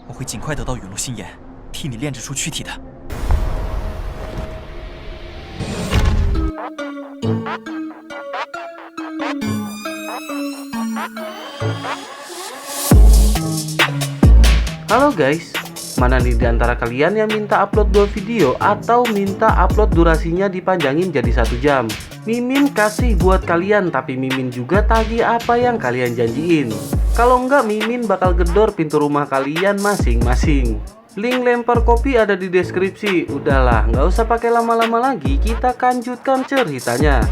我会尽快得到陨落心炎，替你炼制出躯体的。Halo guys, mana nih di antara kalian yang minta upload 2 video atau minta upload durasinya dipanjangin jadi 1 jam? Mimin kasih buat kalian, tapi Mimin juga tagih apa yang kalian janjiin. Kalau enggak, Mimin bakal gedor pintu rumah kalian masing-masing. Link lempar kopi ada di deskripsi. Udahlah, nggak usah pakai lama-lama lagi, kita lanjutkan ceritanya.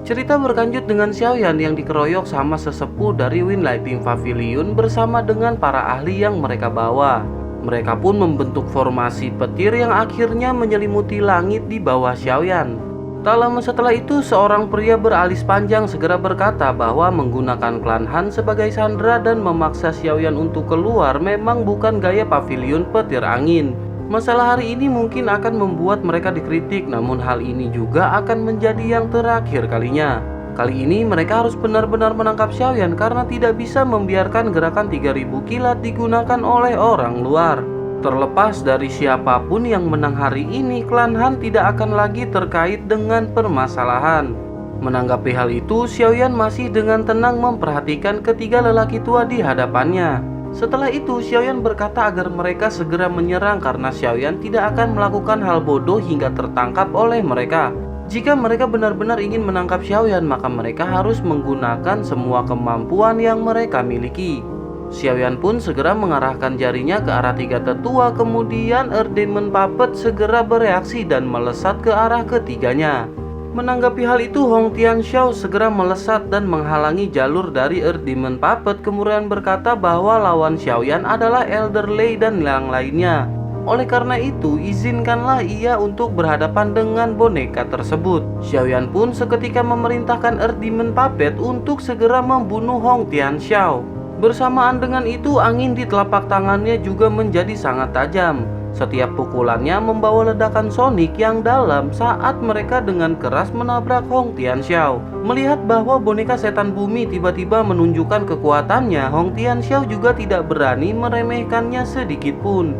Cerita berlanjut dengan Xiaoyan yang dikeroyok sama sesepuh dari Wind Lighting Pavilion bersama dengan para ahli yang mereka bawa. Mereka pun membentuk formasi petir yang akhirnya menyelimuti langit di bawah Xiaoyan. Tak lama setelah itu, seorang pria beralis panjang segera berkata bahwa menggunakan klan Han sebagai sandera dan memaksa Xiaoyan untuk keluar memang bukan gaya pavilion petir angin. Masalah hari ini mungkin akan membuat mereka dikritik, namun hal ini juga akan menjadi yang terakhir kalinya. Kali ini mereka harus benar-benar menangkap Xiaoyan karena tidak bisa membiarkan gerakan 3000 kilat digunakan oleh orang luar. Terlepas dari siapapun yang menang hari ini, klan Han tidak akan lagi terkait dengan permasalahan. Menanggapi hal itu, Xiaoyan masih dengan tenang memperhatikan ketiga lelaki tua di hadapannya. Setelah itu, Xiaoyan berkata agar mereka segera menyerang karena Xiaoyan tidak akan melakukan hal bodoh hingga tertangkap oleh mereka. Jika mereka benar-benar ingin menangkap Xiaoyan, maka mereka harus menggunakan semua kemampuan yang mereka miliki. Xiaoyan pun segera mengarahkan jarinya ke arah tiga tetua, kemudian Earth Demon Puppet segera bereaksi dan melesat ke arah ketiganya. Menanggapi hal itu, Hong Tianxiao segera melesat dan menghalangi jalur dari Earth Demon Puppet, kemudian berkata bahwa lawan Xiaoyan adalah Elder Lei dan yang lainnya. Oleh karena itu, izinkanlah ia untuk berhadapan dengan boneka tersebut. Xiaoyan pun seketika memerintahkan Earth Demon Puppet untuk segera membunuh Hong Tianxiao. Bersamaan dengan itu, angin di telapak tangannya juga menjadi sangat tajam. Setiap pukulannya membawa ledakan sonik yang dalam saat mereka dengan keras menabrak Hong Tianxiao. Melihat bahwa boneka setan bumi tiba-tiba menunjukkan kekuatannya, Hong Tianxiao juga tidak berani meremehkannya sedikit pun.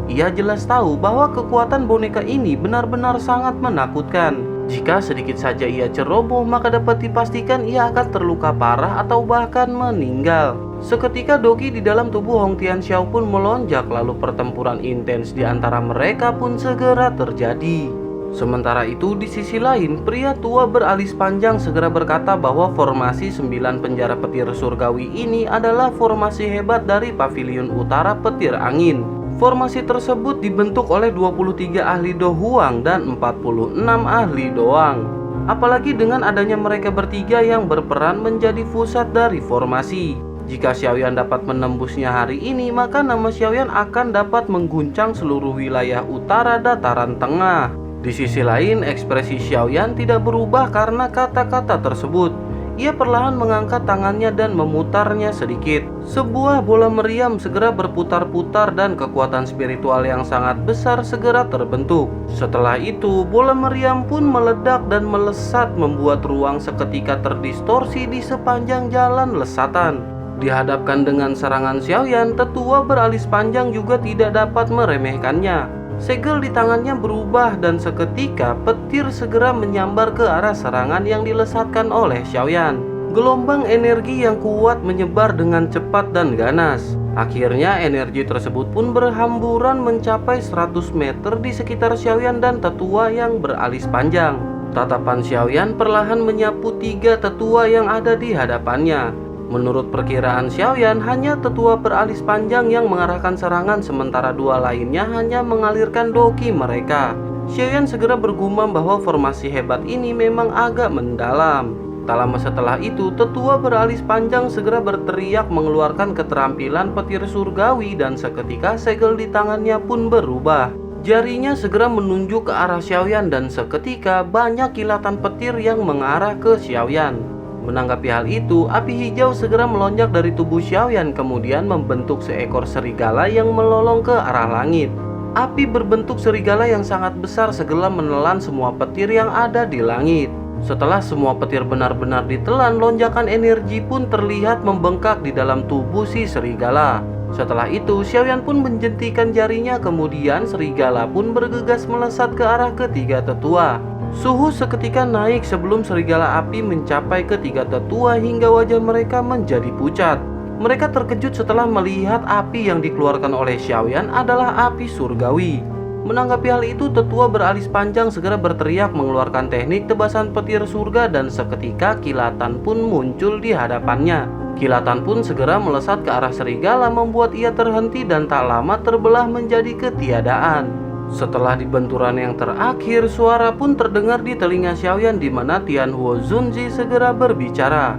Ia jelas tahu bahwa kekuatan boneka ini benar-benar sangat menakutkan. Jika sedikit saja ia ceroboh, maka dapat dipastikan ia akan terluka parah atau bahkan meninggal. Seketika Doki di dalam tubuh Hong Tianxiao pun melonjak, lalu pertempuran intens di antara mereka pun segera terjadi. Sementara itu, di sisi lain, pria tua beralis panjang segera berkata bahwa formasi 9 penjara petir surgawi ini adalah formasi hebat dari Pavilion Utara Petir Angin. Formasi tersebut dibentuk oleh 23 ahli Do Huang dan 46 ahli doang. Apalagi dengan adanya mereka bertiga yang berperan menjadi pusat dari formasi. Jika Xiaoyan dapat menembusnya hari ini, maka nama Xiaoyan akan dapat mengguncang seluruh wilayah utara dataran tengah. Di sisi lain, ekspresi Xiaoyan tidak berubah karena kata-kata tersebut. Ia perlahan mengangkat tangannya dan memutarnya sedikit. Sebuah bola meriam segera berputar-putar dan kekuatan spiritual yang sangat besar segera terbentuk. Setelah itu, bola meriam pun meledak dan melesat membuat ruang seketika terdistorsi di sepanjang jalan lesatan. Dihadapkan dengan serangan Xiaoyan, tetua beralis panjang juga tidak dapat meremehkannya. Segel di tangannya berubah dan seketika petir segera menyambar ke arah serangan yang dilesatkan oleh Xiaoyan. Gelombang energi yang kuat menyebar dengan cepat dan ganas. Akhirnya energi tersebut pun berhamburan mencapai 100 meter di sekitar Xiaoyan dan tetua yang beralis panjang. Tatapan Xiaoyan perlahan menyapu tiga tetua yang ada di hadapannya. Menurut perkiraan Xiaoyan, hanya tetua beralis panjang yang mengarahkan serangan, sementara dua lainnya hanya mengalirkan doki mereka. Xiaoyan segera bergumam bahwa formasi hebat ini memang agak mendalam. Tak lama setelah itu, tetua beralis panjang segera berteriak mengeluarkan keterampilan petir surgawi dan seketika segel di tangannya pun berubah. Jarinya segera menunjuk ke arah Xiaoyan dan seketika banyak kilatan petir yang mengarah ke Xiaoyan. Menanggapi hal itu, api hijau segera melonjak dari tubuh Xiaoyan kemudian membentuk seekor serigala yang melolong ke arah langit. Api berbentuk serigala yang sangat besar segera menelan semua petir yang ada di langit. Setelah semua petir benar-benar ditelan, lonjakan energi pun terlihat membengkak di dalam tubuh si serigala. Setelah itu, Xiaoyan pun menjentikan jarinya, kemudian serigala pun bergegas melesat ke arah ketiga tetua. Suhu seketika naik sebelum serigala api mencapai ketiga tetua hingga wajah mereka menjadi pucat. Mereka terkejut setelah melihat api yang dikeluarkan oleh Xiaoyan adalah api surgawi. Menanggapi hal itu, tetua beralis panjang segera berteriak mengeluarkan teknik tebasan petir surga dan seketika kilatan pun muncul di hadapannya. Kilatan pun segera melesat ke arah serigala membuat ia terhenti dan tak lama terbelah menjadi ketiadaan. Setelah di benturan yang terakhir, suara pun terdengar di telinga Xiaoyan di mana Tianhuo Zunzi segera berbicara.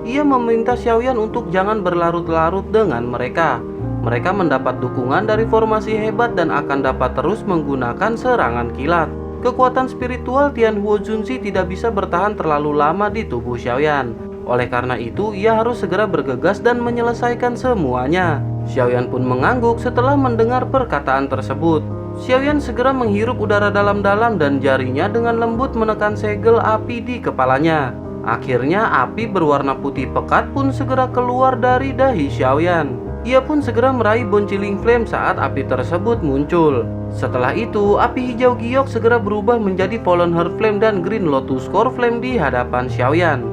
Ia meminta Xiaoyan untuk jangan berlarut-larut dengan mereka. Mereka mendapat dukungan dari formasi hebat dan akan dapat terus menggunakan serangan kilat. Kekuatan spiritual Tianhuo Zunzi tidak bisa bertahan terlalu lama di tubuh Xiaoyan. Oleh karena itu, ia harus segera bergegas dan menyelesaikan semuanya. Xiaoyan pun mengangguk setelah mendengar perkataan tersebut. Xiaoyan segera menghirup udara dalam-dalam dan jarinya dengan lembut menekan segel api di kepalanya. Akhirnya api berwarna putih pekat pun segera keluar dari dahi Xiaoyan. Ia pun segera meraih bonciling flame saat api tersebut muncul. Setelah itu, api hijau giok segera berubah menjadi Fallen Heart Flame dan Green Lotus Core Flame di hadapan Xiaoyan.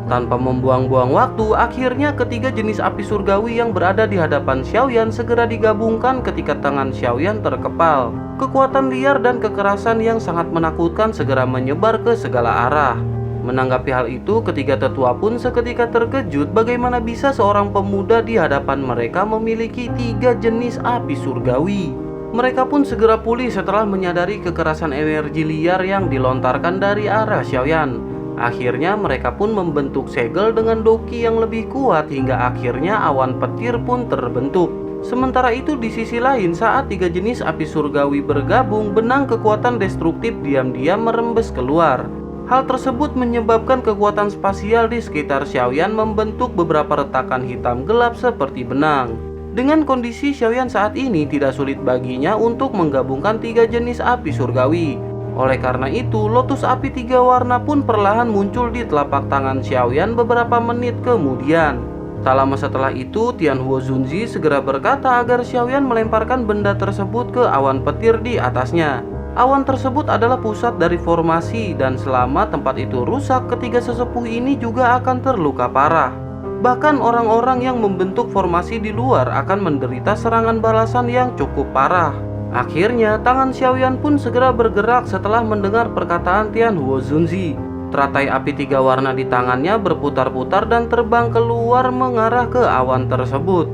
Tanpa membuang-buang waktu, akhirnya ketiga jenis api surgawi yang berada di hadapan Xiaoyan segera digabungkan ketika tangan Xiaoyan terkepal. Kekuatan liar dan kekerasan yang sangat menakutkan segera menyebar ke segala arah. Menanggapi hal itu, ketiga tetua pun seketika terkejut bagaimana bisa seorang pemuda di hadapan mereka memiliki tiga jenis api surgawi. Mereka pun segera pulih setelah menyadari kekerasan energi liar yang dilontarkan dari arah Xiaoyan. Akhirnya mereka pun membentuk segel dengan doki yang lebih kuat hingga akhirnya awan petir pun terbentuk. Sementara itu di sisi lain, saat tiga jenis api surgawi bergabung, benang kekuatan destruktif diam-diam merembes keluar. Hal tersebut menyebabkan kekuatan spasial di sekitar Xiaoyan membentuk beberapa retakan hitam gelap seperti benang. Dengan kondisi Xiaoyan saat ini, tidak sulit baginya untuk menggabungkan tiga jenis api surgawi. Oleh karena itu, lotus api tiga warna pun perlahan muncul di telapak tangan Xiaoyan beberapa menit kemudian. Tak lama setelah itu, Tianhuo Zunzi segera berkata agar Xiaoyan melemparkan benda tersebut ke awan petir di atasnya. Awan tersebut adalah pusat dari formasi dan selama tempat itu rusak, ketiga sesepuh ini juga akan terluka parah. Bahkan orang-orang yang membentuk formasi di luar akan menderita serangan balasan yang cukup parah. Akhirnya tangan Xiaoyan pun segera bergerak setelah mendengar perkataan Tianhuo Zunzi. Teratai api tiga warna di tangannya berputar-putar dan terbang keluar mengarah ke awan tersebut.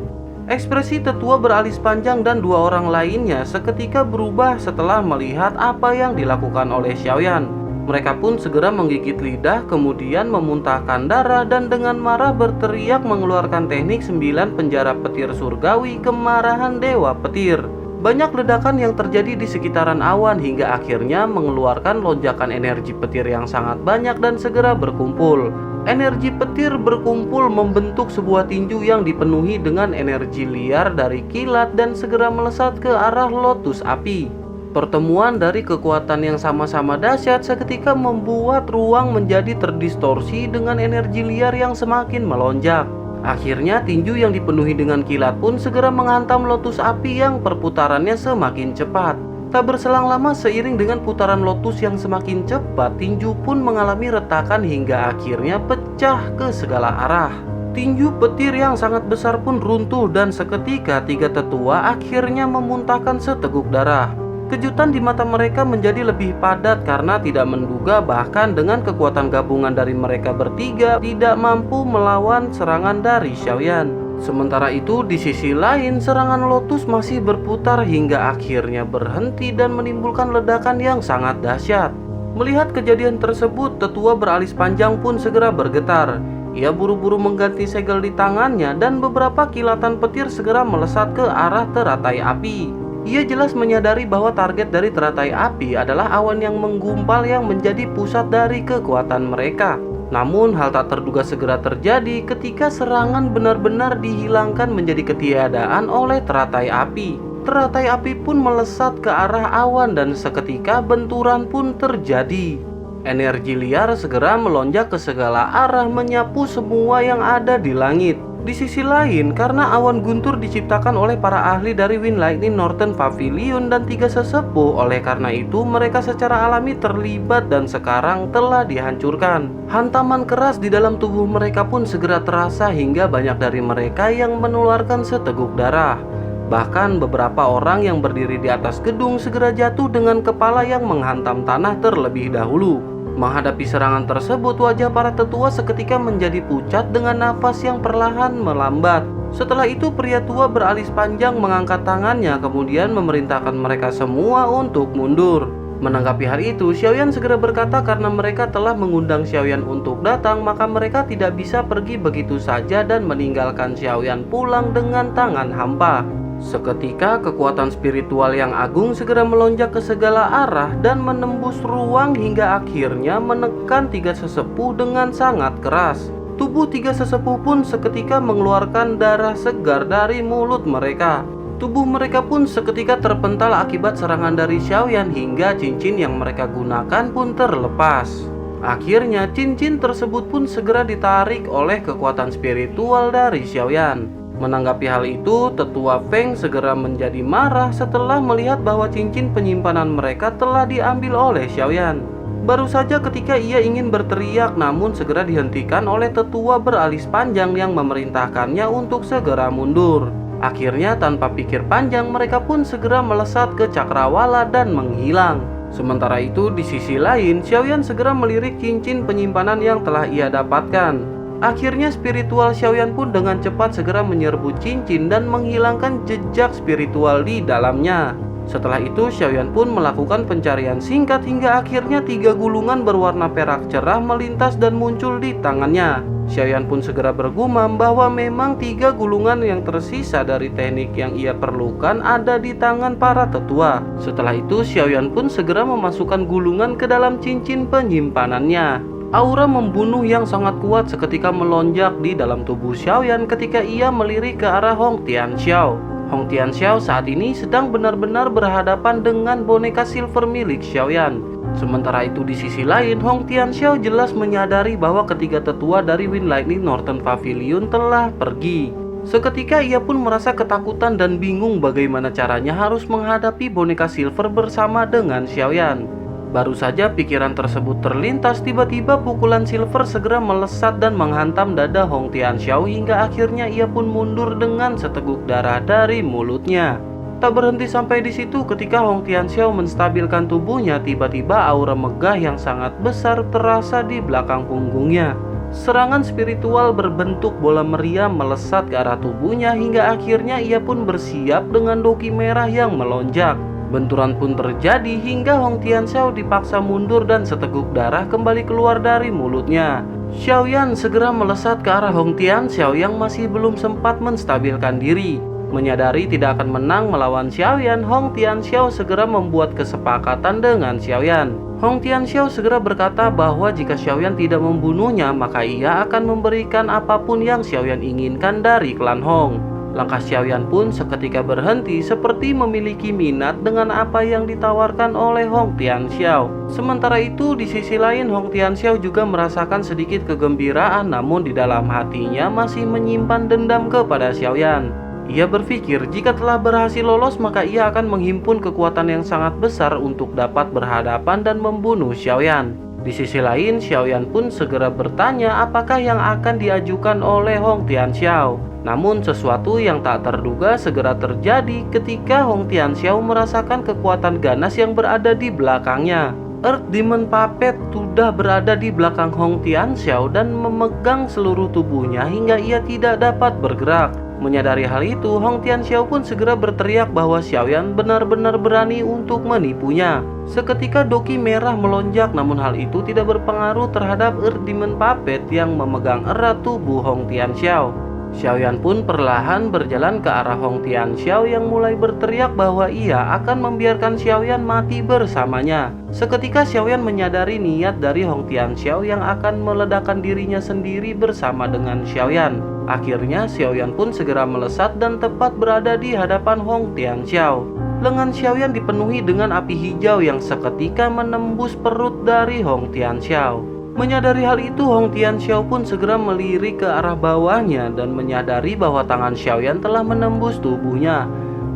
Ekspresi tetua beralis panjang dan dua orang lainnya seketika berubah setelah melihat apa yang dilakukan oleh Xiaoyan. Mereka pun segera menggigit lidah, kemudian memuntahkan darah dan dengan marah berteriak mengeluarkan teknik 9 penjara petir surgawi kemarahan Dewa Petir. Banyak ledakan yang terjadi di sekitaran awan hingga akhirnya mengeluarkan lonjakan energi petir yang sangat banyak dan segera berkumpul. Energi petir berkumpul membentuk sebuah tinju yang dipenuhi dengan energi liar dari kilat dan segera melesat ke arah lotus api. Pertemuan dari kekuatan yang sama-sama dahsyat seketika membuat ruang menjadi terdistorsi dengan energi liar yang semakin melonjak. Akhirnya tinju yang dipenuhi dengan kilat pun segera menghantam lotus api yang perputarannya semakin cepat. Tak berselang lama, seiring dengan putaran lotus yang semakin cepat, tinju pun mengalami retakan hingga akhirnya pecah ke segala arah. Tinju petir yang sangat besar pun runtuh dan seketika tiga tetua akhirnya memuntahkan seteguk darah. Kejutan di mata mereka menjadi lebih padat karena tidak menduga bahkan dengan kekuatan gabungan dari mereka bertiga tidak mampu melawan serangan dari Xiaoyan. Sementara itu di sisi lain, serangan lotus masih berputar hingga akhirnya berhenti dan menimbulkan ledakan yang sangat dahsyat. Melihat kejadian tersebut, tetua beralis panjang pun segera bergetar. Ia buru-buru mengganti segel di tangannya dan beberapa kilatan petir segera melesat ke arah teratai api. Ia jelas menyadari bahwa target dari teratai api adalah awan yang menggumpal yang menjadi pusat dari kekuatan mereka. Namun hal tak terduga segera terjadi ketika serangan benar-benar dihilangkan menjadi ketiadaan oleh teratai api. Teratai api pun melesat ke arah awan dan seketika benturan pun terjadi. Energi liar segera melonjak ke segala arah menyapu semua yang ada di langit. Di sisi lain, karena awan guntur diciptakan oleh para ahli dari Wind Lightning Northern Pavilion dan 3 sesepuh, oleh karena itu mereka secara alami terlibat dan sekarang telah dihancurkan. Hantaman keras di dalam tubuh mereka pun segera terasa hingga banyak dari mereka yang menularkan seteguk darah. Bahkan beberapa orang yang berdiri di atas gedung segera jatuh dengan kepala yang menghantam tanah terlebih dahulu. Menghadapi serangan tersebut, wajah para tetua seketika menjadi pucat dengan nafas yang perlahan melambat. Setelah itu pria tua beralis panjang mengangkat tangannya kemudian memerintahkan mereka semua untuk mundur. Menanggapi hal itu, Xiaoyan segera berkata karena mereka telah mengundang Xiaoyan untuk datang, maka mereka tidak bisa pergi begitu saja dan meninggalkan Xiaoyan pulang dengan tangan hampa. Seketika kekuatan spiritual yang agung segera melonjak ke segala arah dan menembus ruang hingga akhirnya menekan 3 sesepuh dengan sangat keras. Tubuh 3 sesepuh pun seketika mengeluarkan darah segar dari mulut mereka. Tubuh mereka pun seketika terpental akibat serangan dari Xiaoyan hingga cincin yang mereka gunakan pun terlepas. Akhirnya cincin tersebut pun segera ditarik oleh kekuatan spiritual dari Xiaoyan. Menanggapi hal itu, tetua Feng segera menjadi marah setelah melihat bahwa cincin penyimpanan mereka telah diambil oleh Xiaoyan. Baru saja ketika ia ingin berteriak namun segera dihentikan oleh tetua beralis panjang yang memerintahkannya untuk segera mundur. Akhirnya tanpa pikir panjang mereka pun segera melesat ke cakrawala dan menghilang. Sementara itu di sisi lain, Xiaoyan segera melirik cincin penyimpanan yang telah ia dapatkan. Akhirnya spiritual Xiaoyan pun dengan cepat segera menyerbu cincin dan menghilangkan jejak spiritual di dalamnya. Setelah itu Xiaoyan pun melakukan pencarian singkat hingga akhirnya 3 gulungan berwarna perak cerah melintas dan muncul di tangannya. Xiaoyan pun segera bergumam bahwa memang 3 gulungan yang tersisa dari teknik yang ia perlukan ada di tangan para tetua. Setelah itu Xiaoyan pun segera memasukkan gulungan ke dalam cincin penyimpanannya. Aura membunuh yang sangat kuat seketika melonjak di dalam tubuh Xiaoyan ketika ia melirik ke arah Hong Tianxiao. Hong Tianxiao saat ini sedang benar-benar berhadapan dengan boneka silver milik Xiaoyan. Sementara itu di sisi lain, Hong Tianxiao jelas menyadari bahwa ketiga tetua dari Wind Lightning Northern Pavilion telah pergi. Seketika ia pun merasa ketakutan dan bingung bagaimana caranya harus menghadapi boneka silver bersama dengan Xiaoyan. Baru saja pikiran tersebut terlintas, tiba-tiba pukulan silver segera melesat dan menghantam dada Hong Tianxiao hingga akhirnya ia pun mundur dengan seteguk darah dari mulutnya. Tak berhenti sampai di situ, ketika Hong Tianxiao menstabilkan tubuhnya, tiba-tiba aura megah yang sangat besar terasa di belakang punggungnya. Serangan spiritual berbentuk bola meriam melesat ke arah tubuhnya hingga akhirnya ia pun bersiap dengan doki merah yang melonjak. Benturan pun terjadi hingga Hong Tianxiao dipaksa mundur dan seteguk darah kembali keluar dari mulutnya. Xiaoyan segera melesat ke arah Hong Tianxiao yang masih belum sempat menstabilkan diri. Menyadari tidak akan menang melawan Xiaoyan, Hong Tianxiao segera membuat kesepakatan dengan Xiaoyan. Hong Tianxiao segera berkata bahwa jika Xiaoyan tidak membunuhnya, maka ia akan memberikan apapun yang Xiaoyan inginkan dari klan Hong. Langkah Xiaoyan pun seketika berhenti seperti memiliki minat dengan apa yang ditawarkan oleh Hong Tianxiao. Sementara itu di sisi lain Hong Tianxiao juga merasakan sedikit kegembiraan, namun di dalam hatinya masih menyimpan dendam kepada Xiaoyan. Ia berpikir jika telah berhasil lolos maka ia akan menghimpun kekuatan yang sangat besar untuk dapat berhadapan dan membunuh Xiaoyan. Di sisi lain Xiaoyan pun segera bertanya apakah yang akan diajukan oleh Hong Tianxiao. Namun sesuatu yang tak terduga segera terjadi ketika Hong Tianxiao merasakan kekuatan ganas yang berada di belakangnya. Earth Demon Puppet sudah berada di belakang Hong Tianxiao dan memegang seluruh tubuhnya hingga ia tidak dapat bergerak. Menyadari hal itu, Hong Tianxiao pun segera berteriak bahwa Xiaoyan benar-benar berani untuk menipunya. Seketika doki merah melonjak, namun hal itu tidak berpengaruh terhadap Earth Demon Puppet yang memegang erat tubuh Hong Tianxiao. Xiaoyan pun perlahan berjalan ke arah Hong Tianxiao yang mulai berteriak bahwa ia akan membiarkan Xiaoyan mati bersamanya. Seketika Xiaoyan menyadari niat dari Hong Tianxiao yang akan meledakkan dirinya sendiri bersama dengan Xiaoyan. Akhirnya Xiaoyan pun segera melesat dan tepat berada di hadapan Hong Tianxiao. lengan Xiaoyan dipenuhi dengan api hijau yang seketika menembus perut dari Hong Tianxiao. Menyadari hal itu, Hong Tianxiao pun segera melirik ke arah bawahnya dan menyadari bahwa tangan Xiaoyan telah menembus tubuhnya.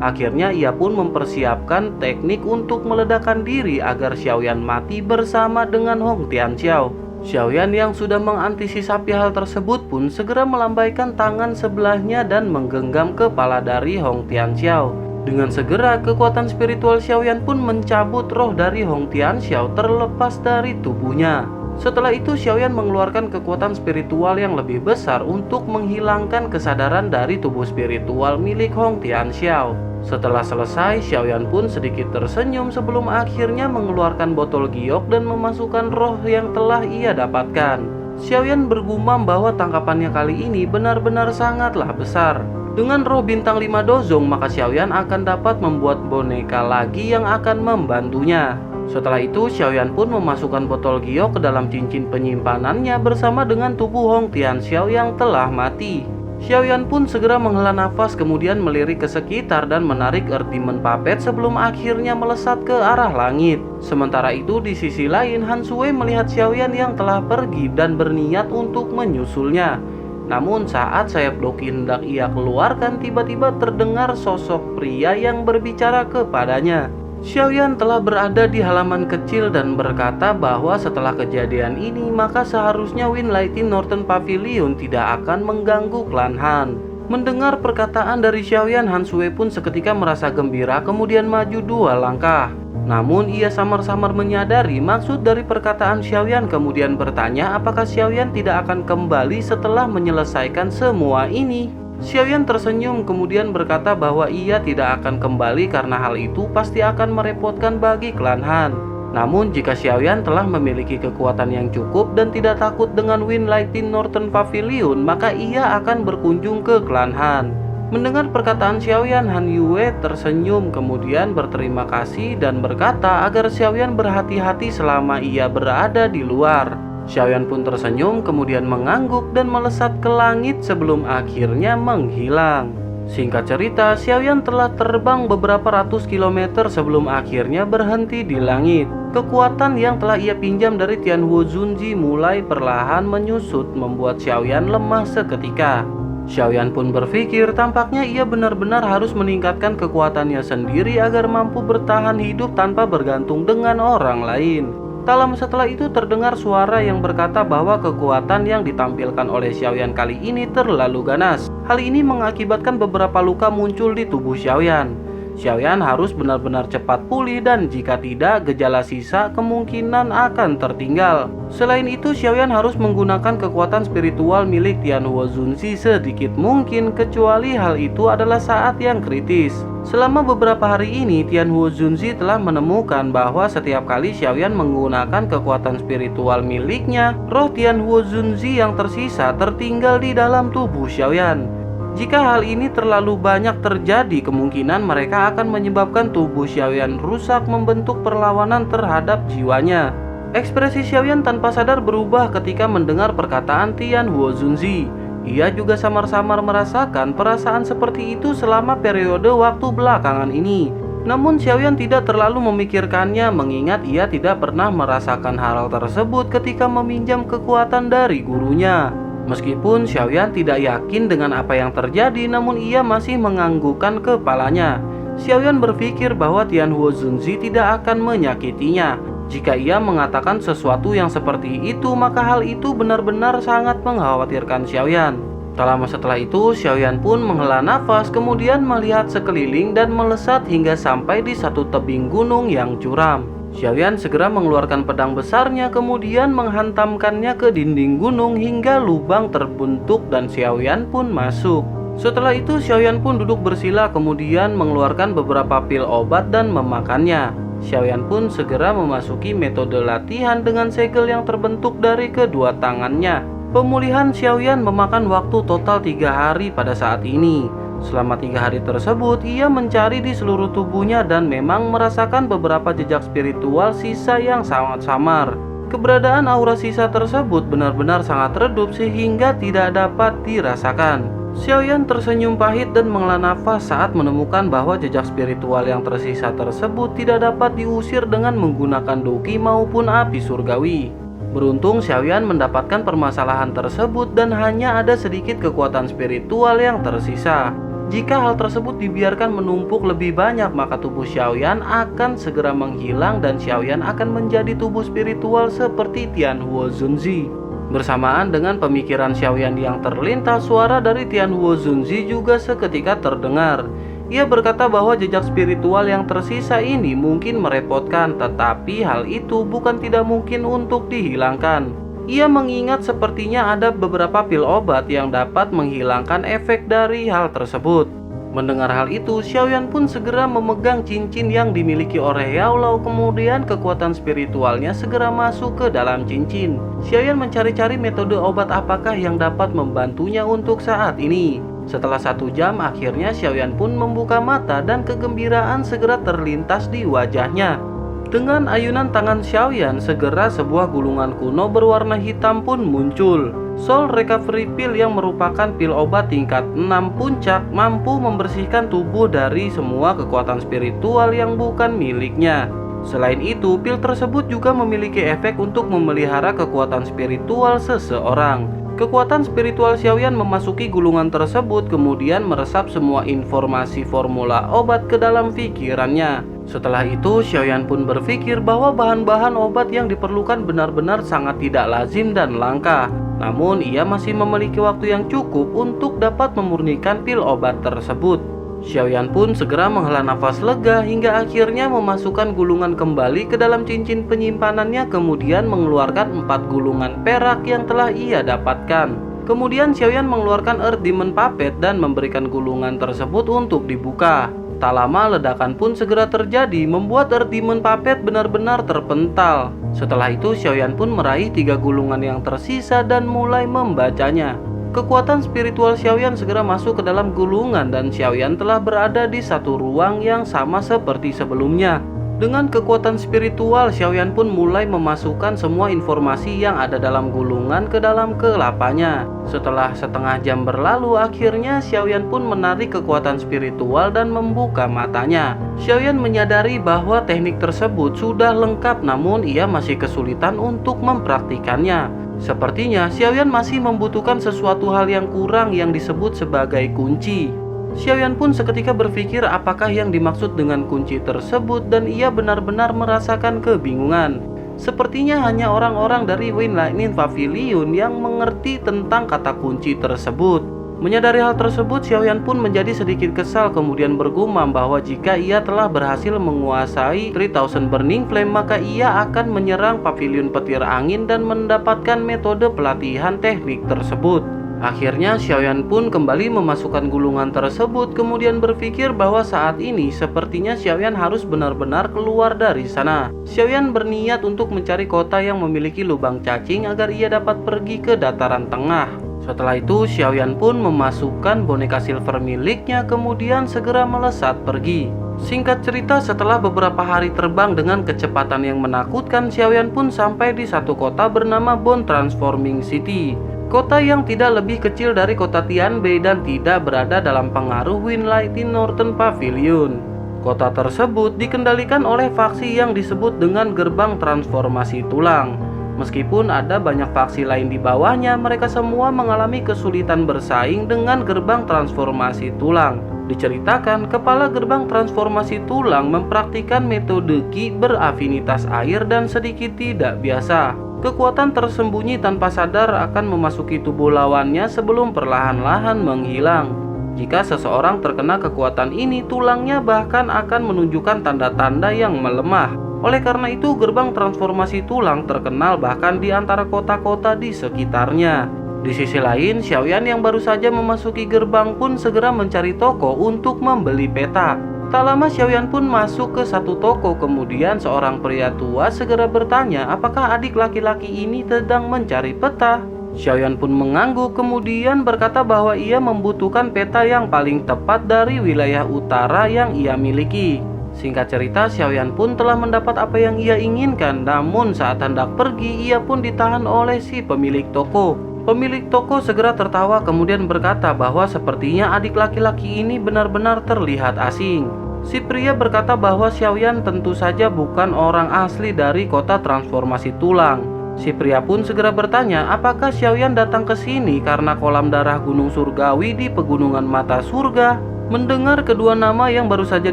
Akhirnya ia pun mempersiapkan teknik untuk meledakkan diri agar Xiaoyan mati bersama dengan Hong Tianxiao. Xiaoyan yang sudah mengantisipasi hal tersebut pun segera melambaikan tangan sebelahnya dan menggenggam kepala dari Hong Tianxiao. Dengan segera, kekuatan spiritual Xiaoyan pun mencabut roh dari Hong Tianxiao terlepas dari tubuhnya. Setelah itu, Xiaoyan mengeluarkan kekuatan spiritual yang lebih besar untuk menghilangkan kesadaran dari tubuh spiritual milik Hong Tianxiao. Setelah selesai, Xiaoyan pun sedikit tersenyum sebelum akhirnya mengeluarkan botol giok dan memasukkan roh yang telah ia dapatkan. Xiaoyan bergumam bahwa tangkapannya kali ini benar-benar sangatlah besar. Dengan roh bintang 5 dozong, maka Xiaoyan akan dapat membuat boneka lagi yang akan membantunya. Setelah itu, Xiaoyan pun memasukkan botol giok ke dalam cincin penyimpanannya bersama dengan tubuh Hong Tianxiao yang telah mati. Xiaoyan pun segera menghela nafas kemudian melirik ke sekitar dan menarik Earthmen Puppet sebelum akhirnya melesat ke arah langit. Sementara itu di sisi lain, Han Sui melihat Xiaoyan yang telah pergi dan berniat untuk menyusulnya. Namun saat sayap Loki hendak ia keluarkan, tiba-tiba terdengar sosok pria yang berbicara kepadanya. Xiaoyan telah berada di halaman kecil dan berkata bahwa setelah kejadian ini maka seharusnya Winlighting Northern Pavilion tidak akan mengganggu klan Han. Mendengar perkataan dari Xiaoyan, Han Sui pun seketika merasa gembira kemudian maju 2 langkah. Namun ia samar-samar menyadari maksud dari perkataan Xiaoyan kemudian bertanya apakah Xiaoyan tidak akan kembali setelah menyelesaikan semua ini. Xiaoyan tersenyum kemudian berkata bahwa ia tidak akan kembali karena hal itu pasti akan merepotkan bagi klan Han. Namun jika Xiaoyan telah memiliki kekuatan yang cukup dan tidak takut dengan Winlighting Northern Pavilion, maka ia akan berkunjung ke klan Han. Mendengar perkataan Xiaoyan, Han Yue tersenyum kemudian berterima kasih dan berkata agar Xiaoyan berhati-hati selama ia berada di luar. Xiaoyan pun tersenyum kemudian mengangguk dan melesat ke langit sebelum akhirnya menghilang. Singkat cerita, Xiaoyan telah terbang beberapa ratus kilometer sebelum akhirnya berhenti di langit. Kekuatan yang telah ia pinjam dari Tianhuo Zunzi mulai perlahan menyusut membuat Xiaoyan lemah seketika. Xiaoyan pun berpikir tampaknya ia benar-benar harus meningkatkan kekuatannya sendiri agar mampu bertahan hidup tanpa bergantung dengan orang lain. Tak lama setelah itu terdengar suara yang berkata bahwa kekuatan yang ditampilkan oleh Xiaoyan kali ini terlalu ganas. Hal ini mengakibatkan beberapa luka muncul di tubuh Xiaoyan. Xiaoyan harus benar-benar cepat pulih dan jika tidak, gejala sisa kemungkinan akan tertinggal. Selain itu, Xiaoyan harus menggunakan kekuatan spiritual milik Tianhuo Zunzi sedikit mungkin, kecuali hal itu adalah saat yang kritis. Selama beberapa hari ini, Tianhuo Zunzi telah menemukan bahwa setiap kali Xiaoyan menggunakan kekuatan spiritual miliknya, roh Tianhuo Zunzi yang tersisa tertinggal di dalam tubuh Xiaoyan. Jika hal ini terlalu banyak terjadi, kemungkinan mereka akan menyebabkan tubuh Xiaoyan rusak membentuk perlawanan terhadap jiwanya. Ekspresi Xiaoyan tanpa sadar berubah ketika mendengar perkataan Tianhuo Zunzi. Ia juga samar-samar merasakan perasaan seperti itu selama periode waktu belakangan ini. Namun Xiaoyan tidak terlalu memikirkannya mengingat ia tidak pernah merasakan hal tersebut ketika meminjam kekuatan dari gurunya. Meskipun Xiaoyan tidak yakin dengan apa yang terjadi, namun ia masih menganggukkan kepalanya. Xiaoyan berpikir bahwa Tianhuo Zunzi tidak akan menyakitinya. Jika ia mengatakan sesuatu yang seperti itu, maka hal itu benar-benar sangat mengkhawatirkan Xiaoyan. Tak lama setelah itu, Xiaoyan pun menghela nafas kemudian melihat sekeliling dan melesat hingga sampai di satu tebing gunung yang curam. Xiaoyan segera mengeluarkan pedang besarnya kemudian menghantamkannya ke dinding gunung hingga lubang terbentuk dan Xiaoyan pun masuk. Setelah itu Xiaoyan pun duduk bersila kemudian mengeluarkan beberapa pil obat dan memakannya. Xiaoyan pun segera memasuki metode latihan dengan segel yang terbentuk dari kedua tangannya. Pemulihan Xiaoyan memakan waktu total 3 hari pada saat ini. Selama 3 hari tersebut, ia mencari di seluruh tubuhnya dan memang merasakan beberapa jejak spiritual sisa yang sangat samar. Keberadaan aura sisa tersebut benar-benar sangat redup sehingga tidak dapat dirasakan. Xiaoyan tersenyum pahit dan menghela nafas saat menemukan bahwa jejak spiritual yang tersisa tersebut tidak dapat diusir dengan menggunakan doki maupun api surgawi. Beruntung Xiaoyan mendapatkan permasalahan tersebut dan hanya ada sedikit kekuatan spiritual yang tersisa. Jika hal tersebut dibiarkan menumpuk lebih banyak, maka tubuh Xiaoyan akan segera menghilang dan Xiaoyan akan menjadi tubuh spiritual seperti Tianhuo Zunzi. Bersamaan dengan pemikiran Xiaoyan yang terlintas, suara dari Tianhuo Zunzi juga seketika terdengar. Ia berkata bahwa jejak spiritual yang tersisa ini mungkin merepotkan, tetapi hal itu bukan tidak mungkin untuk dihilangkan. Ia mengingat sepertinya ada beberapa pil obat yang dapat menghilangkan efek dari hal tersebut. Mendengar hal itu, Xiaoyan pun segera memegang cincin yang dimiliki oleh Yao Lao, kemudian kekuatan spiritualnya segera masuk ke dalam cincin. Xiaoyan mencari-cari metode obat apakah yang dapat membantunya untuk saat ini. Setelah 1 jam, akhirnya Xiaoyan pun membuka mata dan kegembiraan segera terlintas di wajahnya. Dengan ayunan tangan Xiaoyan, segera sebuah gulungan kuno berwarna hitam pun muncul. Soul Recovery Pill yang merupakan pil obat tingkat 6 puncak mampu membersihkan tubuh dari semua kekuatan spiritual yang bukan miliknya. Selain itu, pil tersebut juga memiliki efek untuk memelihara kekuatan spiritual seseorang. Kekuatan spiritual Xiaoyan memasuki gulungan tersebut, kemudian meresap semua informasi formula obat ke dalam pikirannya. Setelah itu, Xiaoyan pun berpikir bahwa bahan-bahan obat yang diperlukan benar-benar sangat tidak lazim dan langka. Namun, ia masih memiliki waktu yang cukup untuk dapat memurnikan pil obat tersebut. Xiaoyan pun segera menghela nafas lega hingga akhirnya memasukkan gulungan kembali ke dalam cincin penyimpanannya, kemudian mengeluarkan 4 gulungan perak yang telah ia dapatkan. Kemudian Xiaoyan mengeluarkan Earth Demon Puppet dan memberikan gulungan tersebut untuk dibuka. Tak lama ledakan pun segera terjadi, membuat Earth Demon Puppet benar-benar terpental. Setelah itu Xiaoyan pun meraih 3 gulungan yang tersisa dan mulai membacanya. Kekuatan spiritual Xiaoyan segera masuk ke dalam gulungan dan Xiaoyan telah berada di satu ruang yang sama seperti sebelumnya. Dengan kekuatan spiritual, Xiaoyan pun mulai memasukkan semua informasi yang ada dalam gulungan ke dalam kelapanya. Setelah setengah jam berlalu, akhirnya Xiaoyan pun menarik kekuatan spiritual dan membuka matanya. Xiaoyan menyadari bahwa teknik tersebut sudah lengkap, namun ia masih kesulitan untuk mempraktikannya. Sepertinya Xiaoyan masih membutuhkan sesuatu hal yang kurang yang disebut sebagai kunci. Xiaoyan pun seketika berpikir apakah yang dimaksud dengan kunci tersebut dan ia benar-benar merasakan kebingungan. Sepertinya hanya orang-orang dari Wind Lightning Pavilion yang mengerti tentang kata kunci tersebut. Menyadari hal tersebut, Xiaoyan pun menjadi sedikit kesal, kemudian bergumam bahwa jika ia telah berhasil menguasai 3000 Burning Flame, maka ia akan menyerang Pavilion Petir Angin dan mendapatkan metode pelatihan teknik tersebut. Akhirnya Xiaoyan pun kembali memasukkan gulungan tersebut, kemudian berpikir bahwa saat ini sepertinya Xiaoyan harus benar-benar keluar dari sana. Xiaoyan berniat untuk mencari kota yang memiliki lubang cacing agar ia dapat pergi ke dataran tengah. Setelah itu Xiaoyan pun memasukkan boneka silver miliknya, kemudian segera melesat pergi. Singkat cerita, setelah beberapa hari terbang dengan kecepatan yang menakutkan, Xiaoyan pun sampai di satu kota bernama Bone Transforming City. Kota yang tidak lebih kecil dari kota Tianbei dan tidak berada dalam pengaruh Wind Lightning Northern Pavilion. Kota tersebut dikendalikan oleh faksi yang disebut dengan Gerbang Transformasi Tulang. Meskipun ada banyak faksi lain di bawahnya, mereka semua mengalami kesulitan bersaing dengan Gerbang Transformasi Tulang. Diceritakan, kepala Gerbang Transformasi Tulang mempraktikkan metode Qi berafinitas air dan sedikit tidak biasa. Kekuatan tersembunyi tanpa sadar akan memasuki tubuh lawannya sebelum perlahan-lahan menghilang. Jika seseorang terkena kekuatan ini, tulangnya bahkan akan menunjukkan tanda-tanda yang melemah. Oleh karena itu, Gerbang Transformasi Tulang terkenal bahkan di antara kota-kota di sekitarnya. Di sisi lain, Xiaoyan yang baru saja memasuki gerbang pun segera mencari toko untuk membeli peta. Tak lama Xiaoyan pun masuk ke satu toko, kemudian seorang pria tua segera bertanya apakah adik laki-laki ini sedang mencari peta. Xiaoyan pun mengangguk, kemudian berkata bahwa ia membutuhkan peta yang paling tepat dari wilayah utara yang ia miliki. Singkat cerita, Xiaoyan pun telah mendapat apa yang ia inginkan, namun saat hendak pergi ia pun ditahan oleh si pemilik toko. Pemilik toko segera tertawa kemudian berkata bahwa sepertinya adik laki-laki ini benar-benar terlihat asing. Si pria berkata bahwa Xiaoyan tentu saja bukan orang asli dari kota transformasi tulang. Si pria pun segera bertanya apakah Xiaoyan datang ke sini karena kolam darah Gunung Surgawi di Pegunungan Mata Surga. Mendengar kedua nama yang baru saja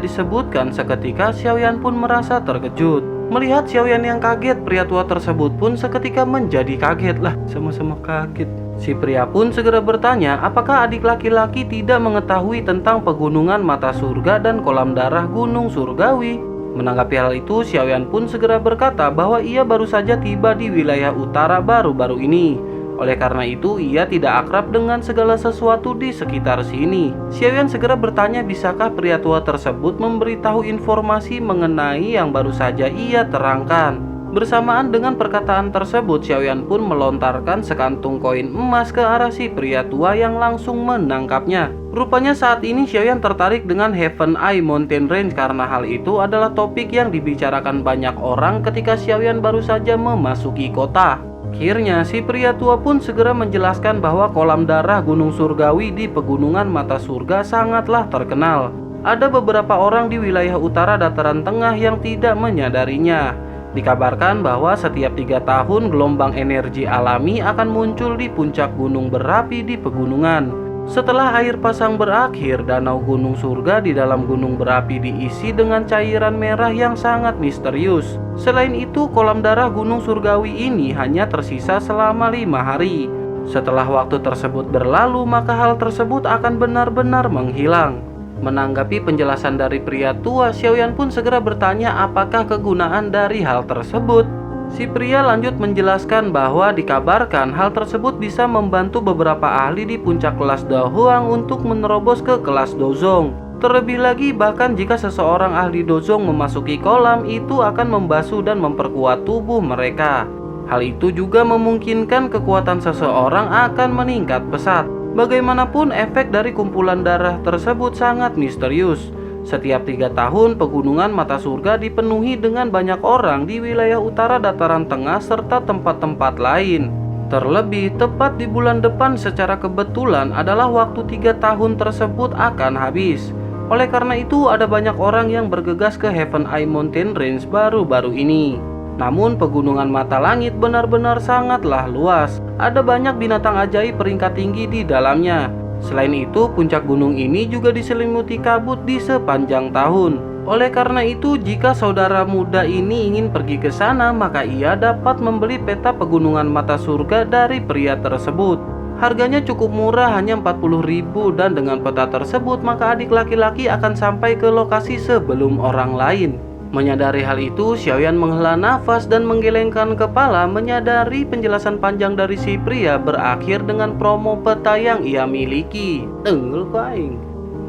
disebutkan, seketika Xiaoyan pun merasa terkejut. Melihat Xiaoyan yang kaget, pria tua tersebut pun seketika menjadi kaget. Lah, sama-sama kaget. Si pria pun segera bertanya apakah adik laki-laki tidak mengetahui tentang Pegunungan Mata Surga dan kolam darah Gunung Surgawi. Menanggapi hal itu, Xiaoyan pun segera berkata bahwa ia baru saja tiba di wilayah utara baru-baru ini. Oleh karena itu, ia tidak akrab dengan segala sesuatu di sekitar sini. Xiaoyan segera bertanya bisakah pria tua tersebut memberitahu informasi mengenai yang baru saja ia terangkan. Bersamaan dengan perkataan tersebut, Xiaoyan pun melontarkan sekantung koin emas ke arah si pria tua yang langsung menangkapnya. Rupanya saat ini Xiaoyan tertarik dengan Heaven Eye Mountain Range karena hal itu adalah topik yang dibicarakan banyak orang ketika Xiaoyan baru saja memasuki kota. Akhirnya si pria tua pun segera menjelaskan bahwa kolam darah Gunung Surgawi di Pegunungan Mata Surga sangatlah terkenal. Ada beberapa orang di wilayah utara dataran tengah yang tidak menyadarinya. Dikabarkan bahwa setiap 3 tahun gelombang energi alami akan muncul di puncak gunung berapi di pegunungan. Setelah air pasang berakhir, danau Gunung Surga di dalam gunung berapi diisi dengan cairan merah yang sangat misterius. Selain itu, kolam darah Gunung Surgawi ini hanya tersisa selama 5 hari. Setelah waktu tersebut berlalu, maka hal tersebut akan benar-benar menghilang. Menanggapi penjelasan dari pria tua, Xiaoyan pun segera bertanya apakah kegunaan dari hal tersebut. Si pria lanjut menjelaskan bahwa dikabarkan hal tersebut bisa membantu beberapa ahli di puncak kelas Da Huang untuk menerobos ke kelas Dozong. Terlebih lagi, bahkan jika seseorang ahli Dozong memasuki kolam, itu akan membasuh dan memperkuat tubuh mereka. Hal itu juga memungkinkan kekuatan seseorang akan meningkat pesat. Bagaimanapun, efek dari kumpulan darah tersebut sangat misterius. Setiap 3 tahun, Pegunungan Mata Surga dipenuhi dengan banyak orang di wilayah utara dataran tengah serta tempat-tempat lain. Terlebih, tepat di bulan depan secara kebetulan adalah waktu 3 tahun tersebut akan habis. Oleh karena itu, ada banyak orang yang bergegas ke Heaven Eye Mountain Range baru-baru ini. Namun, Pegunungan Mata Langit benar-benar sangatlah luas. Ada banyak binatang ajaib peringkat tinggi di dalamnya. Selain itu, puncak gunung ini juga diselimuti kabut di sepanjang tahun. Oleh karena itu, jika saudara muda ini ingin pergi ke sana, maka ia dapat membeli peta Pegunungan Mata Surga dari pria tersebut. Harganya cukup murah, hanya 40.000, dan dengan peta tersebut, maka adik laki-laki akan sampai ke lokasi sebelum orang lain. Menyadari hal itu, Xiaoyan menghela nafas dan menggelengkan kepala, menyadari penjelasan panjang dari si pria berakhir dengan promo peta yang ia miliki.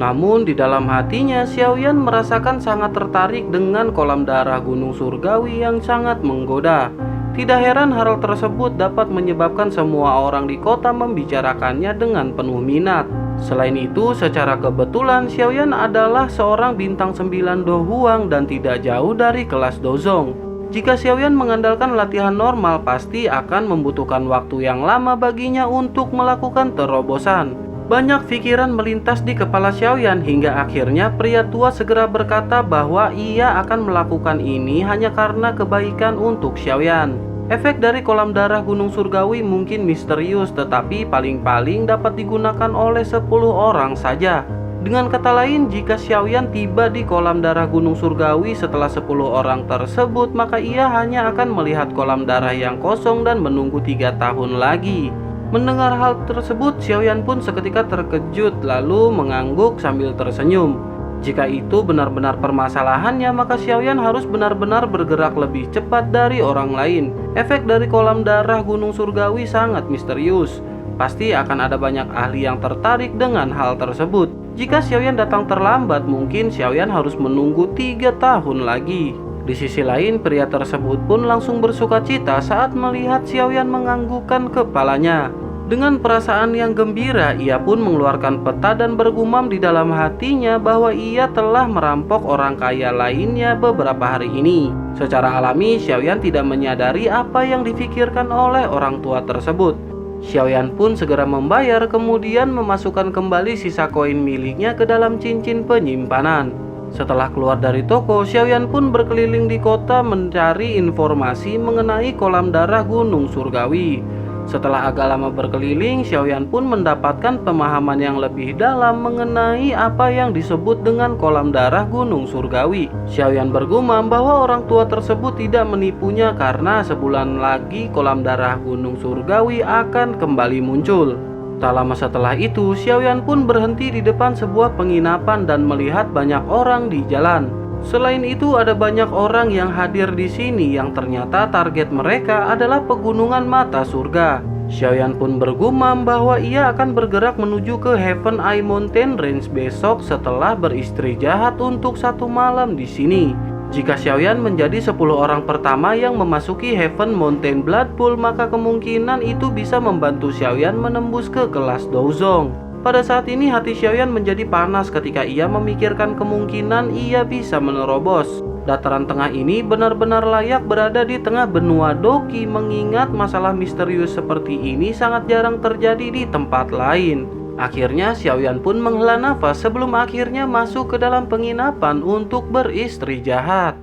Namun di dalam hatinya, Xiaoyan merasakan sangat tertarik dengan kolam darah Gunung Surgawi yang sangat menggoda. Tidak heran hal tersebut dapat menyebabkan semua orang di kota membicarakannya dengan penuh minat. Selain itu, secara kebetulan Xiaoyan adalah seorang bintang 9 Do Huang dan tidak jauh dari kelas Dozong. Jika Xiaoyan mengandalkan latihan normal, pasti akan membutuhkan waktu yang lama baginya untuk melakukan terobosan. Banyak pikiran melintas di kepala Xiaoyan hingga akhirnya pria tua segera berkata bahwa ia akan melakukan ini hanya karena kebaikan untuk Xiaoyan. Efek dari kolam darah Gunung Surgawi mungkin misterius, tetapi paling-paling dapat digunakan oleh 10 orang saja. Dengan kata lain, jika Xiaoyan tiba di kolam darah Gunung Surgawi setelah 10 orang tersebut, maka ia hanya akan melihat kolam darah yang kosong dan menunggu 3 tahun lagi. Mendengar hal tersebut, Xiaoyan pun seketika terkejut lalu mengangguk sambil tersenyum. Jika itu benar-benar permasalahannya, maka Xiaoyan harus benar-benar bergerak lebih cepat dari orang lain. Efek dari kolam darah Gunung Surgawi sangat misterius. Pasti akan ada banyak ahli yang tertarik dengan hal tersebut. Jika Xiaoyan datang terlambat, mungkin Xiaoyan harus menunggu 3 tahun lagi. Di sisi lain, pria tersebut pun langsung bersukacita saat melihat Xiaoyan menganggukkan kepalanya. Dengan perasaan yang gembira, ia pun mengeluarkan peta dan bergumam di dalam hatinya bahwa ia telah merampok orang kaya lainnya beberapa hari ini. Secara alami, Xiaoyan tidak menyadari apa yang difikirkan oleh orang tua tersebut. Xiaoyan pun segera membayar kemudian memasukkan kembali sisa koin miliknya ke dalam cincin penyimpanan. Setelah keluar dari toko, Xiaoyan pun berkeliling di kota mencari informasi mengenai kolam darah Gunung Surgawi. Setelah agak lama berkeliling, Xiaoyan pun mendapatkan pemahaman yang lebih dalam mengenai apa yang disebut dengan kolam darah Gunung Surgawi. Xiaoyan bergumam bahwa orang tua tersebut tidak menipunya karena sebulan lagi kolam darah Gunung Surgawi akan kembali muncul. Tak lama setelah itu, Xiaoyan pun berhenti di depan sebuah penginapan dan melihat banyak orang di jalan. Selain itu, ada banyak orang yang hadir di sini yang ternyata target mereka adalah pegunungan mata surga. Xiaoyan pun bergumam bahwa ia akan bergerak menuju ke Heaven Eye Mountain Range besok setelah beristri jahat untuk 1 malam di sini. Jika Xiaoyan menjadi 10 orang pertama yang memasuki Heaven Mountain Blood Pool, maka kemungkinan itu bisa membantu Xiaoyan menembus ke kelas Douzong. Pada saat ini hati Xiaoyan menjadi panas ketika ia memikirkan kemungkinan ia bisa menerobos. Dataran tengah ini benar-benar layak berada di tengah benua Doki, mengingat masalah misterius seperti ini sangat jarang terjadi di tempat lain. Akhirnya Xiaoyan pun menghela nafas sebelum akhirnya masuk ke dalam penginapan untuk beristri jahat.